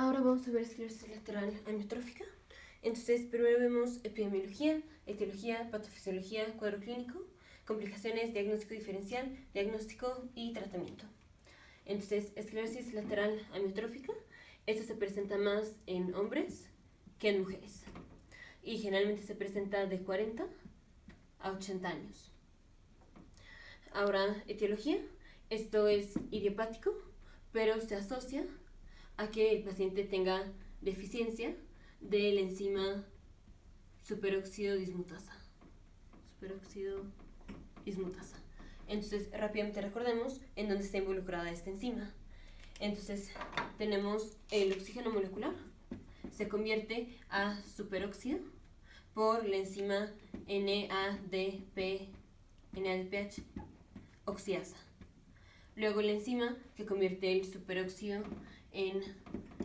Ahora vamos a ver esclerosis lateral amiotrófica. Entonces, primero vemos epidemiología, etiología, patofisiología, cuadro clínico, complicaciones, diagnóstico diferencial, diagnóstico y tratamiento. Entonces, esclerosis lateral amiotrófica, esto se presenta más en hombres que en mujeres y generalmente se presenta de 40 a 80 años. Ahora, etiología, esto es idiopático, pero se asocia a que el paciente tenga deficiencia de la enzima superóxido dismutasa. Entonces, rápidamente recordemos en dónde está involucrada esta enzima. Entonces, tenemos el oxígeno molecular, se convierte a superóxido por la enzima NADPH oxiasa. Luego la enzima que convierte el superóxido en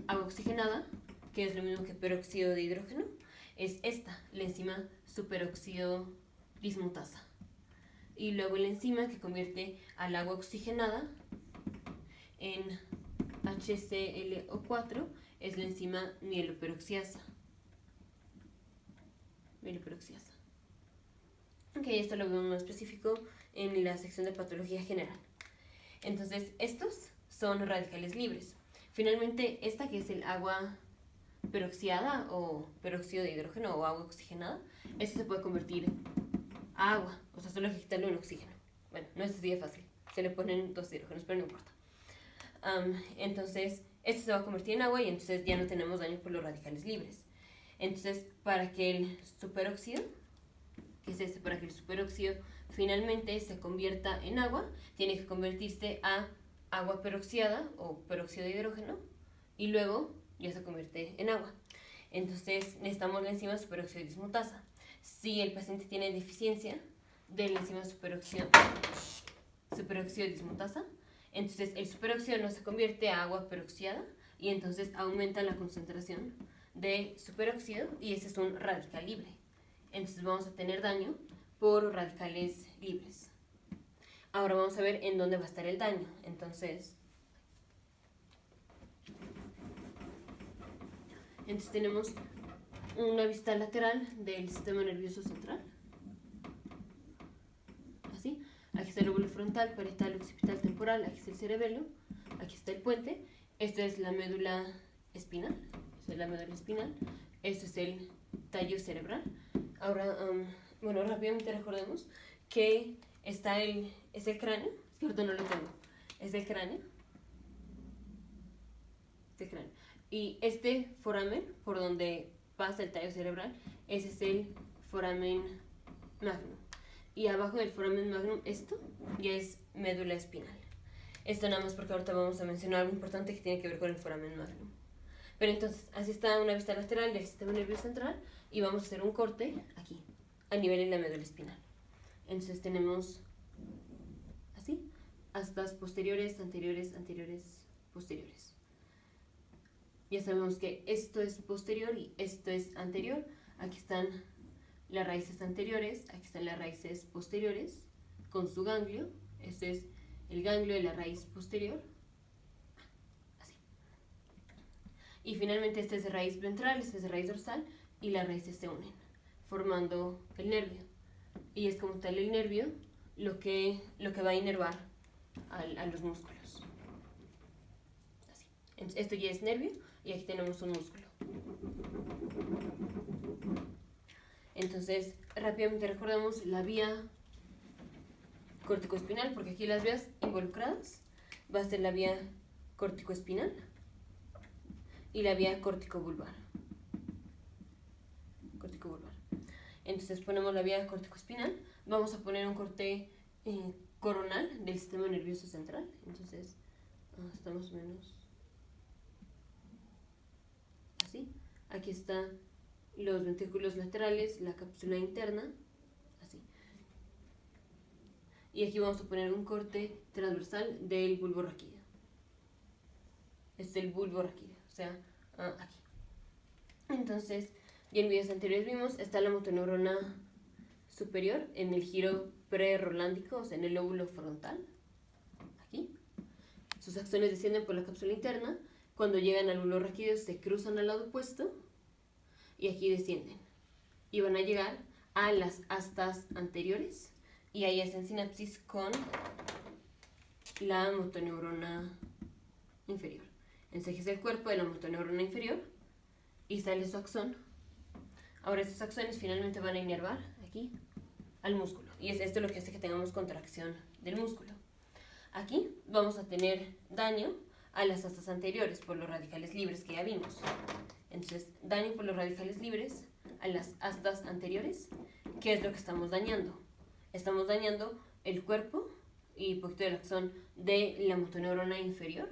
agua oxigenada, que es lo mismo que peróxido de hidrógeno, es esta, la enzima superóxido dismutasa. Y luego la enzima que convierte al agua oxigenada en HClO4 es la enzima mieloperoxiasa. Ok, esto lo vemos más específico en la sección de patología general. Entonces, estos son radicales libres. Finalmente, esta que es el agua peroxiada o peróxido de hidrógeno o agua oxigenada, esto se puede convertir a agua, o sea, solo hay que quitarle un oxígeno. Bueno, no es así de fácil, se le ponen dos hidrógenos, pero no importa. Entonces, esto se va a convertir en agua y entonces ya no tenemos daño por los radicales libres. Entonces, para que el superóxido, para que el superóxido finalmente se convierta en agua, tiene que convertirse a agua peroxiada o peróxido de hidrógeno y luego ya se convierte en agua. Entonces necesitamos la enzima superóxido dismutasa. Si el paciente tiene deficiencia de la enzima superóxido dismutasa, entonces el superóxido no se convierte a agua peroxiada y entonces aumenta la concentración de superóxido y ese es un radical libre. Entonces vamos a tener daño por radicales libres. Ahora vamos a ver en dónde va a estar el daño. Entonces tenemos una vista lateral del sistema nervioso central. Así. Aquí está el lóbulo frontal, parietal, occipital, temporal. Aquí está el cerebelo. Aquí está el puente. Esto es la médula espinal. Esto es el tallo cerebral. Ahora, rápidamente recordemos que es el cráneo. Es que ahorita no lo tengo. Es el cráneo. Y este foramen, por donde pasa el tallo cerebral, ese es el foramen magnum. Y abajo del foramen magnum, esto ya es médula espinal. Esto nada más porque ahorita vamos a mencionar algo importante que tiene que ver con el foramen magnum. Pero entonces, así está una vista lateral del sistema nervioso central y vamos a hacer un corte aquí, a nivel de la médula espinal. Entonces tenemos así, astas posteriores, anteriores, posteriores. Ya sabemos que esto es posterior y esto es anterior. Aquí están las raíces anteriores, aquí están las raíces posteriores con su ganglio. Este es el ganglio de la raíz posterior. Así. Y finalmente esta es de raíz ventral, esta es de raíz dorsal y las raíces se unen, formando el nervio. Y es como tal el nervio lo que va a inervar a los músculos. Así. Entonces, esto ya es nervio y aquí tenemos un músculo. Entonces, rápidamente recordamos la vía corticoespinal, porque aquí las vías involucradas va a ser la vía corticoespinal y la vía corticobulbar. Entonces ponemos la vía corticoespinal, vamos a poner un corte coronal del sistema nervioso central. Entonces, está más o menos así. Aquí están los ventrículos laterales, la cápsula interna, así. Y aquí vamos a poner un corte transversal del bulbo raquídeo. Este es el bulbo raquídeo, o sea, aquí. Entonces, y en videos anteriores vimos, está la motoneurona superior en el giro prerolándico, o sea, en el lóbulo frontal, aquí. Sus axones descienden por la cápsula interna cuando llegan al bulbo raquídeo se cruzan al lado opuesto y aquí descienden. Y van a llegar a las astas anteriores y ahí hacen sinapsis con la motoneurona inferior. Entonces el cuerpo de la motoneurona inferior y sale su axón. Ahora estos axones finalmente van a inervar aquí al músculo y es esto lo que hace que tengamos contracción del músculo. Aquí vamos a tener daño a las astas anteriores por los radicales libres que ya vimos. Entonces, daño por los radicales libres a las astas anteriores. ¿Qué es lo que estamos dañando? Estamos dañando el cuerpo y un poquito del axón de la motoneurona inferior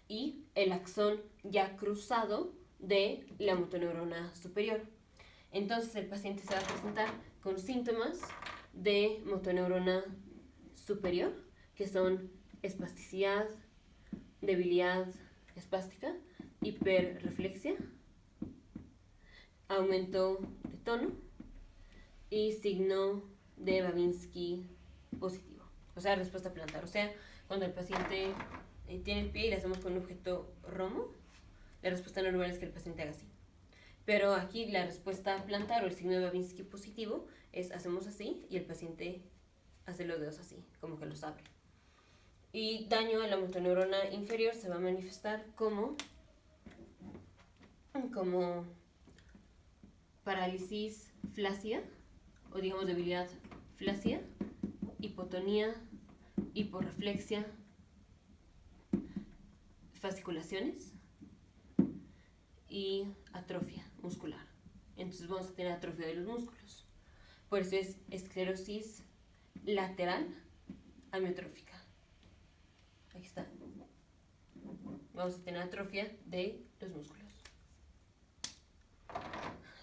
y el axón ya cruzado de la motoneurona superior. Entonces el paciente se va a presentar con síntomas de motoneurona superior, que son espasticidad, debilidad espástica, hiperreflexia, aumento de tono y signo de Babinski positivo, o sea, respuesta plantar. O sea, cuando el paciente tiene el pie y le hacemos con un objeto romo, la respuesta normal es que el paciente haga así. Pero aquí la respuesta plantar o el signo de Babinski positivo es hacemos así y el paciente hace los dedos así, como que los abre. Y daño a la motoneurona inferior se va a manifestar como parálisis flácida, o digamos debilidad flácida, hipotonía, hiporreflexia, fasciculaciones y atrofia muscular. Entonces vamos a tener atrofia de los músculos. Por eso es esclerosis lateral amiotrófica. Aquí está. Vamos a tener atrofia de los músculos.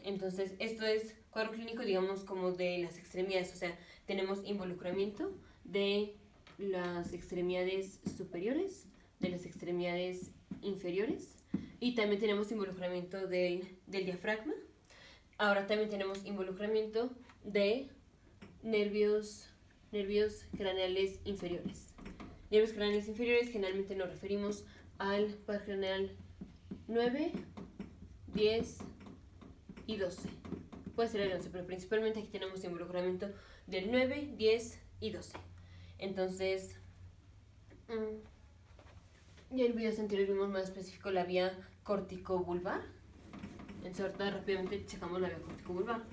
Entonces, esto es cuadro clínico, digamos, como de las extremidades. O sea, tenemos involucramiento de las extremidades superiores, de las extremidades inferiores, y también tenemos involucramiento del diafragma. Ahora también tenemos involucramiento de nervios craneales inferiores. Nervios craneales inferiores generalmente nos referimos al par craneal 9, 10 y 12. Puede ser el 11, pero principalmente aquí tenemos involucramiento del 9, 10 y 12. Entonces, ya en videos anteriores vimos más específico la vía corticobulbar. Entonces ahorita rápidamente checamos la vía corticobulbar.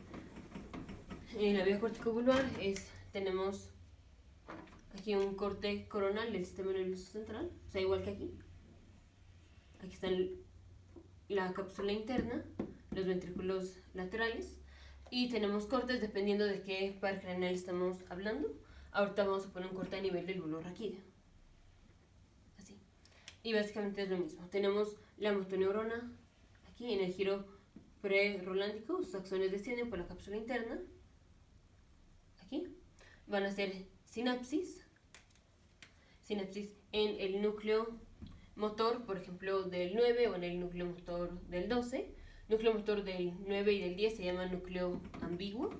En la vía corticobulbar tenemos aquí un corte coronal del sistema nervioso central, o sea, igual que aquí. Aquí está la cápsula interna, los ventrículos laterales, y tenemos cortes dependiendo de qué par craneal estamos hablando. Ahorita vamos a poner un corte a nivel del bulbo raquídeo. Así. Y básicamente es lo mismo. Tenemos la motoneurona aquí en el giro prerolándico, sus axones descienden por la cápsula interna. Aquí van a ser sinapsis en el núcleo motor, por ejemplo, del 9 o en el núcleo motor del 12. Núcleo motor del 9 y del 10 se llama núcleo ambiguo.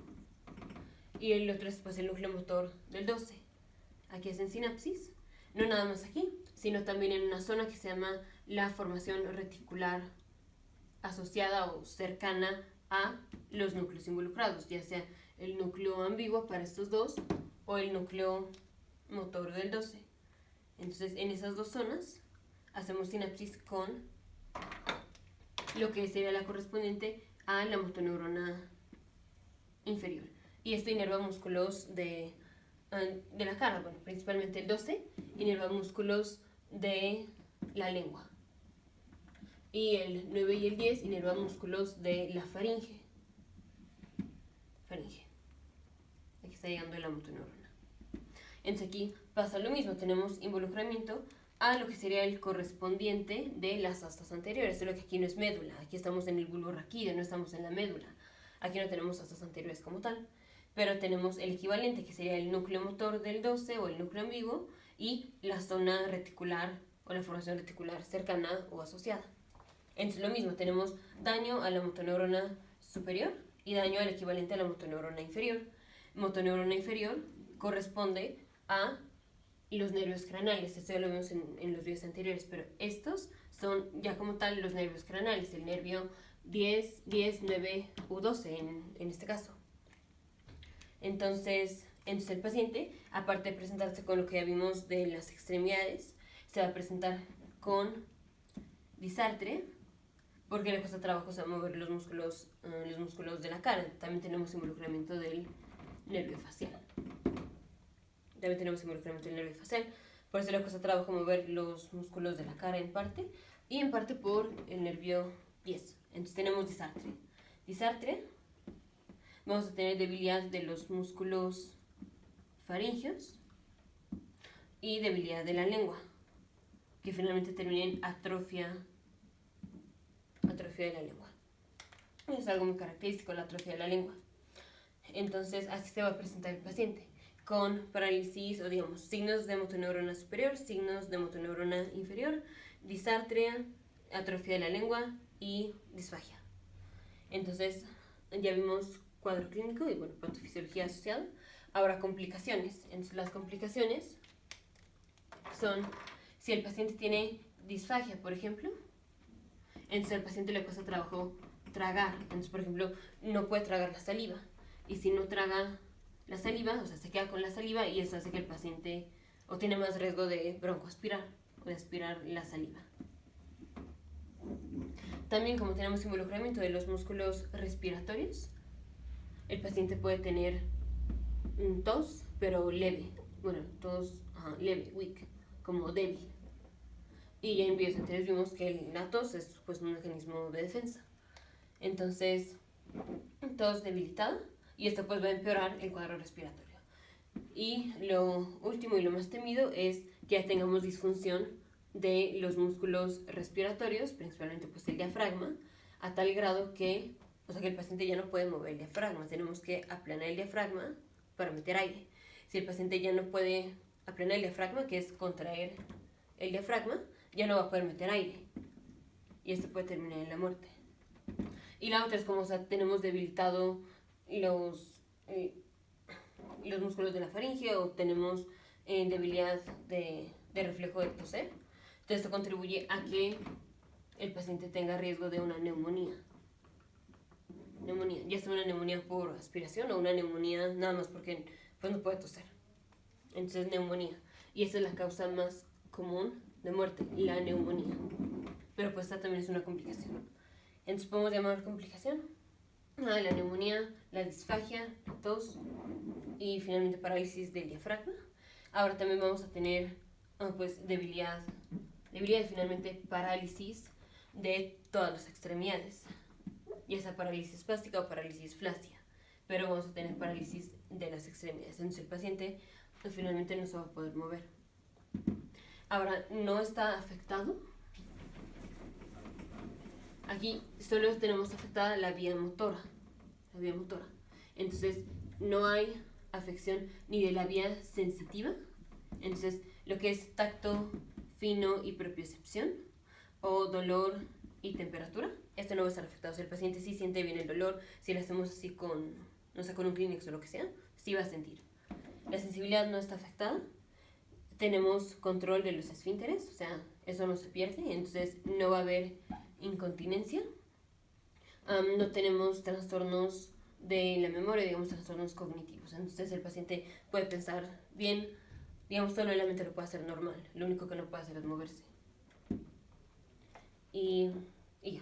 Y el otro es pues, el núcleo motor del 12. Aquí hacen sinapsis, no nada más aquí, sino también en una zona que se llama la formación reticular asociada o cercana a los núcleos involucrados, ya sea el núcleo ambiguo para estos dos o el núcleo motor del 12. Entonces, en esas dos zonas hacemos sinapsis con lo que sería la correspondiente a la motoneurona inferior. Y esto inerva músculos de la cara, bueno, principalmente el 12, inerva músculos de la lengua. Y el 9 y el 10 inerva músculos de la faringe. Aquí está llegando la motoneurona. Entonces aquí pasa lo mismo, tenemos involucramiento a lo que sería el correspondiente de las astas anteriores, solo que aquí no es médula, aquí estamos en el bulbo raquídeo, no estamos en la médula. Aquí no tenemos astas anteriores como tal, pero tenemos el equivalente que sería el núcleo motor del 12 o el núcleo ambiguo y la zona reticular o la formación reticular cercana o asociada. Entonces lo mismo, tenemos daño a la motoneurona superior y daño al equivalente a la motoneurona inferior. Motoneurona inferior corresponde a los nervios craneales, esto ya lo vimos en los videos anteriores, pero estos son ya como tal los nervios craneales, el nervio 10, 10, 9 u 12 en este caso. Entonces el paciente, aparte de presentarse con lo que ya vimos de las extremidades, se va a presentar con disartria, porque le cuesta trabajo mover los músculos de la cara. También tenemos involucramiento del nervio facial. Por eso le cuesta trabajo mover los músculos de la cara en parte, y en parte por el nervio 10. Entonces tenemos disartria. Disartria, vamos a tener debilidad de los músculos faringeos y debilidad de la lengua, que finalmente termina en atrofia de la lengua. Es algo muy característico, la atrofia de la lengua. Entonces así se va a presentar el paciente, con parálisis o digamos signos de motoneurona superior, signos de motoneurona inferior, disartria, atrofia de la lengua y disfagia. Entonces ya vimos cuadro clínico y bueno, patofisiología asociada. Ahora complicaciones. Entonces las complicaciones son si el paciente tiene disfagia, por ejemplo, entonces al paciente le cuesta trabajo tragar. Entonces, por ejemplo, no puede tragar la saliva. Y si no traga la saliva, o sea, se queda con la saliva y eso hace que el paciente o tiene más riesgo de broncoaspirar o de aspirar la saliva. También, como tenemos involucramiento de los músculos respiratorios, el paciente puede tener tos, pero leve. Bueno, tos leve, weak, como débil. Y ya en videos anteriores vimos que la tos es pues un mecanismo de defensa. Entonces, tos debilitada, y esto pues va a empeorar el cuadro respiratorio. Y lo último y lo más temido es que ya tengamos disfunción de los músculos respiratorios, principalmente pues el diafragma, a tal grado que, o sea, que el paciente ya no puede mover el diafragma. Tenemos que aplanar el diafragma para meter aire. Si el paciente ya no puede aplanar el diafragma, que es contraer el diafragma, ya no va a poder meter aire. Y esto puede terminar en la muerte. Y la otra es como, o sea, tenemos debilitado los músculos de la faringe, o tenemos debilidad de reflejo de toser. Entonces esto contribuye a que el paciente tenga riesgo de una neumonía. Ya sea una neumonía por aspiración o una neumonía nada más porque pues no puede toser. Entonces neumonía. Y esa es la causa más común de muerte, la neumonía. Pero pues esta también es una complicación. Entonces podemos llamar complicación la neumonía, la disfagia, la tos y finalmente parálisis del diafragma. Ahora también vamos a tener pues debilidad y finalmente parálisis de todas las extremidades, ya sea parálisis espástica o parálisis flácida, pero vamos a tener parálisis de las extremidades. Entonces el paciente pues, finalmente no se va a poder mover. Ahora, no está afectado. Aquí solo tenemos afectada la vía motora. Entonces, no hay afección ni de la vía sensitiva. Entonces, lo que es tacto fino y propiocepción, o dolor y temperatura, esto no va a estar afectado. Si el paciente sí siente bien el dolor, si lo hacemos así con un Kleenex o lo que sea, sí va a sentir. La sensibilidad no está afectada. Tenemos control de los esfínteres, o sea, eso no se pierde, entonces no va a haber incontinencia. No tenemos trastornos de la memoria, digamos trastornos cognitivos. Entonces el paciente puede pensar bien, digamos todo la mente lo puede hacer normal, lo único que no puede hacer es moverse. Y ya.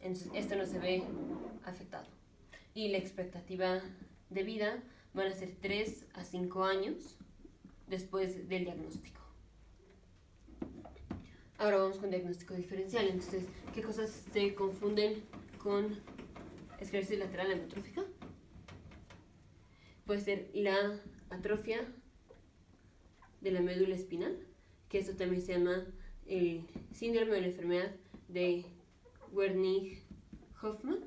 Entonces esto no se ve afectado. Y la expectativa de vida van a ser 3 a 5 años después del diagnóstico. Ahora vamos con diagnóstico diferencial. Entonces, ¿qué cosas se confunden con esclerosis lateral amiotrófica? Puede ser la atrofia de la médula espinal, que esto también se llama el síndrome o la enfermedad de Wernicke-Hoffmann.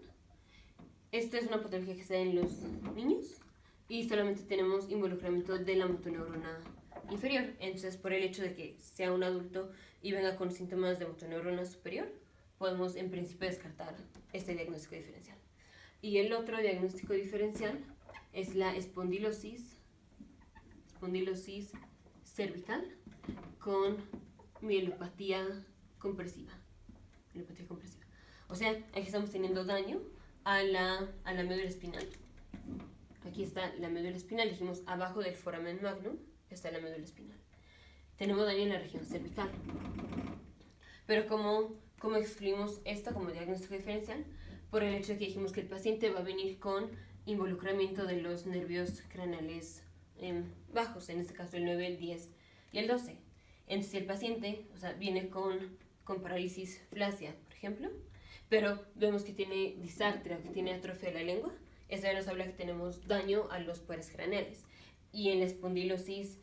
Esta es una patología que se da en los niños y solamente tenemos involucramiento de la motoneurona inferior. Entonces, por el hecho de que sea un adulto y venga con síntomas de motoneurona superior, podemos en principio descartar este diagnóstico diferencial. Y el otro diagnóstico diferencial es la espondilosis cervical con mielopatía compresiva. Neuropatía compresiva. O sea, aquí estamos teniendo daño a la médula espinal. Aquí está la médula espinal, dijimos abajo del foramen magnum está la médula espinal. Tenemos daño en la región cervical. Pero ¿cómo excluimos esto como diagnóstico diferencial? Por el hecho de que dijimos que el paciente va a venir con involucramiento de los nervios craneales bajos, en este caso el 9, el 10 y el 12. Entonces el paciente, viene con parálisis flácida, por ejemplo, pero vemos que tiene disartria, que tiene atrofia de la lengua. Eso ya nos habla que tenemos daño a los pares craneales. Y en la espondilosis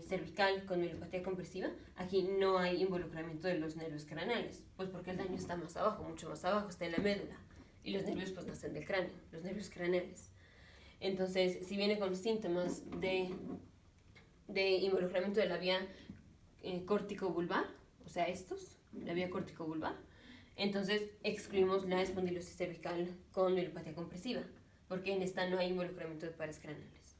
cervical con mielopatía compresiva, aquí no hay involucramiento de los nervios craneales, pues porque el daño está más abajo, mucho más abajo, está en la médula. Y los nervios pues nacen del cráneo, los nervios craneales. Entonces, si viene con síntomas de involucramiento de la vía córtico-vulvar, o sea, la vía córtico-vulvar, entonces excluimos la espondilosis cervical con mielopatía compresiva, porque en esta no hay involucramiento de pares craneales.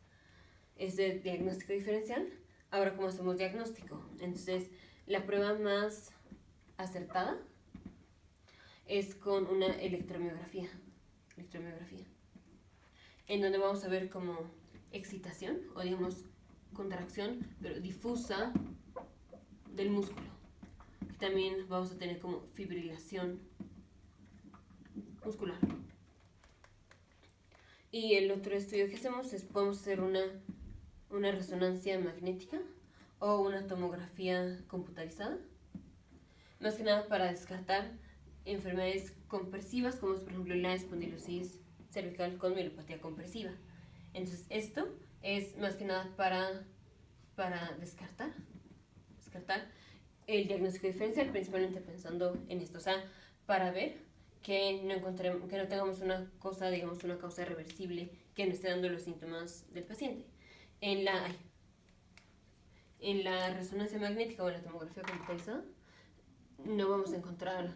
Es de diagnóstico diferencial. Ahora, ¿cómo hacemos diagnóstico? Entonces, la prueba más acertada es con una electromiografía, en donde vamos a ver como excitación, o digamos contracción, pero difusa del músculo. También vamos a tener como fibrilación muscular. Y el otro estudio que hacemos es, podemos hacer una resonancia magnética o una tomografía computarizada, más que nada para descartar enfermedades compresivas, como es por ejemplo la espondilosis cervical con mielopatía compresiva. Entonces esto es más que nada para descartar el diagnóstico diferencial, principalmente pensando en esto, para ver que no tengamos una causa reversible que no esté dando los síntomas del paciente. En la resonancia magnética o en la tomografía computarizada no vamos a encontrar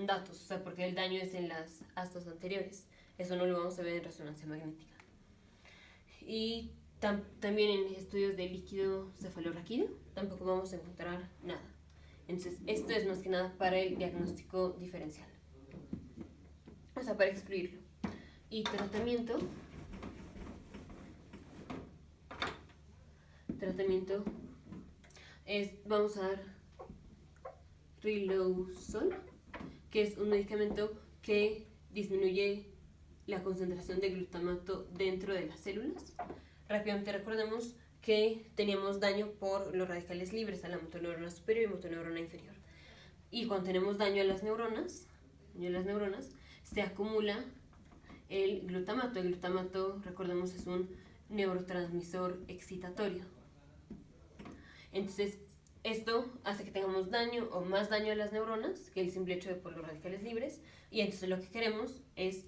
datos, porque el daño es en las astas anteriores. Eso no lo vamos a ver en resonancia magnética. Y también en estudios de líquido cefalorraquídeo tampoco vamos a encontrar nada. Entonces, esto es más que nada para el diagnóstico diferencial. Para excluirlo. Y tratamiento es, vamos a dar Riluzole, que es un medicamento que disminuye la concentración de glutamato dentro de las células. Rápidamente recordemos que teníamos daño por los radicales libres a la motoneurona superior y motoneurona inferior. Y cuando tenemos daño a las neuronas, se acumula el glutamato. El glutamato, recordemos, es un neurotransmisor excitatorio. Entonces, esto hace que tengamos daño o más daño a las neuronas que el simple hecho de por los radicales libres. Y entonces lo que queremos es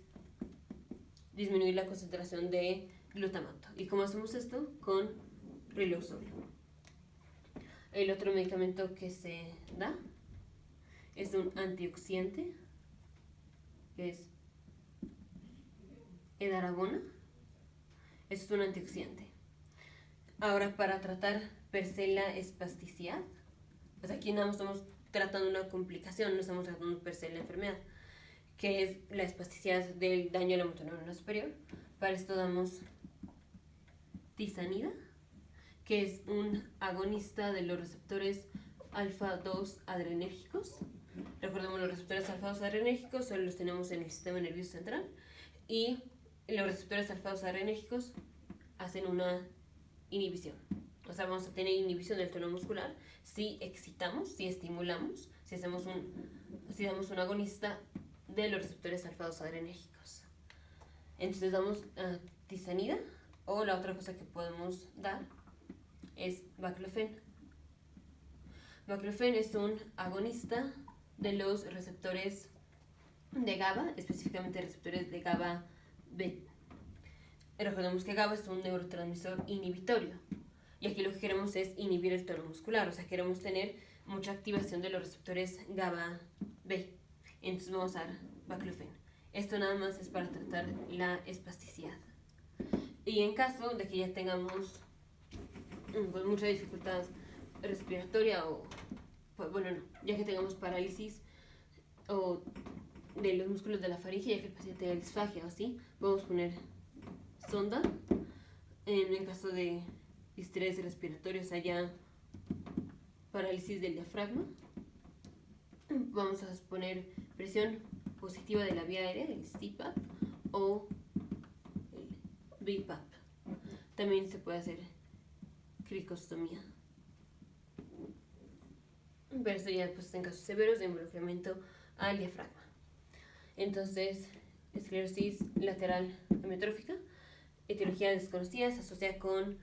disminuir la concentración de glutamato. ¿Y cómo hacemos esto? Con Riluzole. El otro medicamento que se da es un antioxidante, que es edarabona. Es un antioxidante. Ahora, para tratar per se la espasticidad, pues aquí nada más estamos tratando una complicación, no estamos tratando per se la enfermedad, que es la espasticidad del daño a la motoneurona superior. Para esto damos tizanida, que es un agonista de los receptores alfa-2 adrenérgicos. Recordemos, los receptores alfa-2 adrenérgicos solo los tenemos en el sistema nervioso central, y los receptores alfa-2 adrenérgicos hacen una inhibición. Vamos a tener inhibición del tono muscular si excitamos, si estimulamos, si damos un agonista de los receptores alfa-2 adrenérgicos. Entonces damos tizanida, o la otra cosa que podemos dar es baclofen. Baclofen es un agonista de los receptores de GABA, específicamente receptores de GABA B. Recordemos que GABA es un neurotransmisor inhibitorio, y aquí lo que queremos es inhibir el tono muscular, queremos tener mucha activación de los receptores GABA B. Entonces vamos a dar baclofen. Esto nada más es para tratar la espasticidad. Y en caso de que ya tengamos mucha dificultad respiratoria o bueno, no, ya que tengamos parálisis o de los músculos de la faringe, ya que el paciente tenga disfagia o así, vamos a poner sonda. En caso de estrés respiratorio, o sea, ya parálisis del diafragma, vamos a poner presión positiva de la vía aérea, el CPAP o el BiPAP. También se puede hacer cricostomía. Pero esto ya pues, en casos severos de involucramiento al diafragma. Entonces, esclerosis lateral amiotrófica, etiología desconocida, se asocia con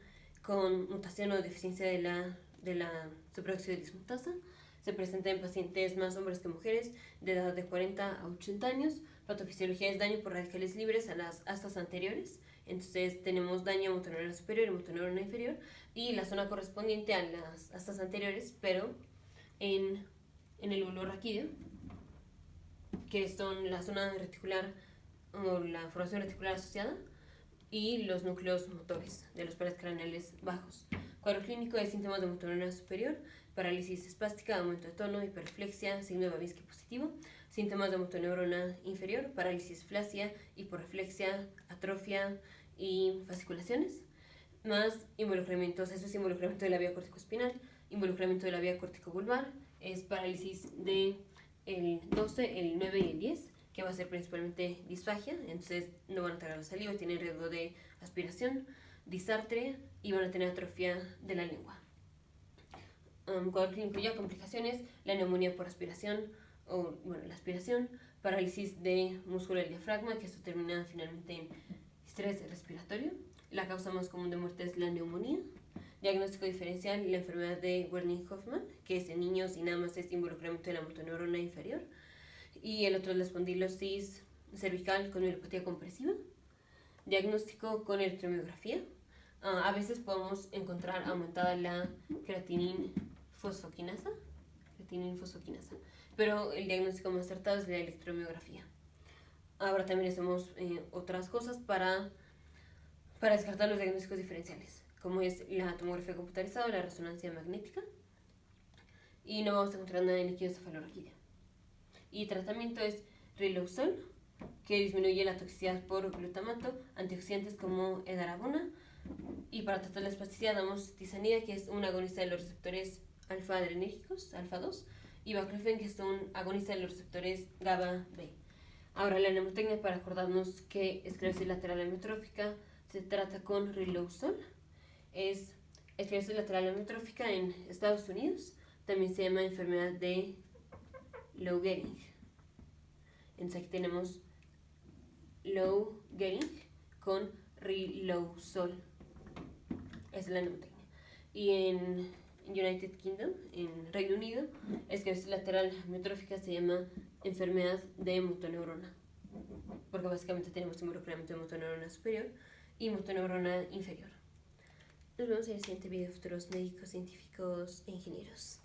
mutación o deficiencia de la superóxido dismutasa. Se presenta en pacientes más hombres que mujeres de edad de 40 a 80 años. Patofisiología es daño por radicales libres a las astas anteriores. Entonces tenemos daño a motoneurona superior y motoneurona inferior y la zona correspondiente a las astas anteriores, pero en el bulbo raquídeo, que son la zona reticular o la formación reticular asociada y los núcleos motores de los pares craneales bajos. Cuadro clínico de síntomas de motoneurona superior, parálisis espástica, aumento de tono, hiperreflexia, signo de Babinski positivo. Síntomas de motoneurona inferior, parálisis flácida, hiporreflexia, atrofia y fasciculaciones. Más involucramientos, eso es involucramiento de la vía corticoespinal, involucramiento de la vía corticobulbar, es parálisis de el 12, el 9 y el 10, que va a ser principalmente disfagia, entonces no van a tragar la saliva, tienen riesgo de aspiración, disartria y van a tener atrofia de la lengua. Cuadro clínico ya, complicaciones, la neumonía por aspiración, o bueno, la aspiración, parálisis de músculo del diafragma, que esto termina finalmente en estrés respiratorio. La causa más común de muerte es la neumonía. Diagnóstico diferencial, la enfermedad de Wernicke-Hoffmann, que es en niños y nada más es involucramiento de la motoneurona inferior. Y el otro es la espondilosis cervical con mielopatía compresiva. Diagnóstico con electromiografía. A veces podemos encontrar aumentada la creatinina fosfoquinasa, pero el diagnóstico más acertado es la electromiografía. Ahora también hacemos otras cosas para descartar los diagnósticos diferenciales, como es la tomografía computarizada o la resonancia magnética, y no vamos a encontrar nada en líquido cefalorraquídeo. Y tratamiento es riluzol, que disminuye la toxicidad por glutamato, antioxidantes como edarabona, y para tratar la espasticidad damos tizanida, que es un agonista de los receptores alfa-adrenérgicos, alfa-2, y baclofen, que es un agonista de los receptores GABA-B. Ahora, la mnemotecnia para acordarnos que esclerosis lateral amiotrófica se trata con riluzol. Es esclerosis lateral amiotrófica en Estados Unidos. También se llama enfermedad de Lou Gehrig. Entonces aquí tenemos Lou Gehrig con riluzol. Esa es la mnemotecnia. Y en United Kingdom, en Reino Unido, esclerosis lateral amiotrófica se llama enfermedad de motoneurona, porque básicamente tenemos involucramiento de motoneurona superior y motoneurona inferior. Nos vemos en el siguiente video, futuros médicos, científicos e ingenieros.